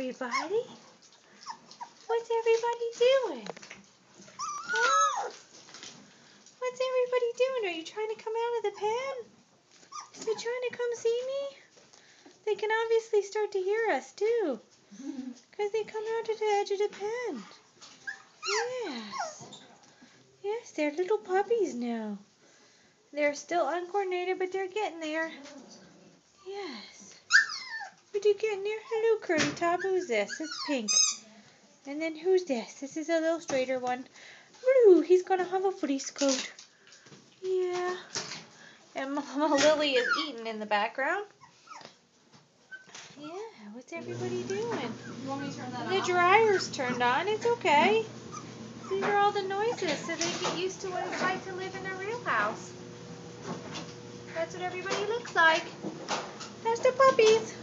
everybody? What's everybody doing? Huh? What's everybody doing? Are you trying to come out of the pen? You trying to come see me? They can obviously start to hear us too, because they come out to the edge of the pen. Yes. Yes, they're little puppies now. They're still uncoordinated, but they're getting there. Yes. But they're getting there. Hello, Curly Top. Who's this? It's Pink. And then who's this? This is a little straighter one. Blue. He's going to have a fleece coat. Yeah. And Mama Lily is eating in the background. Yeah. What's everybody doing? You want me to turn that The off? dryer's turned on. It's okay. These are all the noises, so they get used to what it's like to live in a real house. That's what everybody looks like. That's the puppies.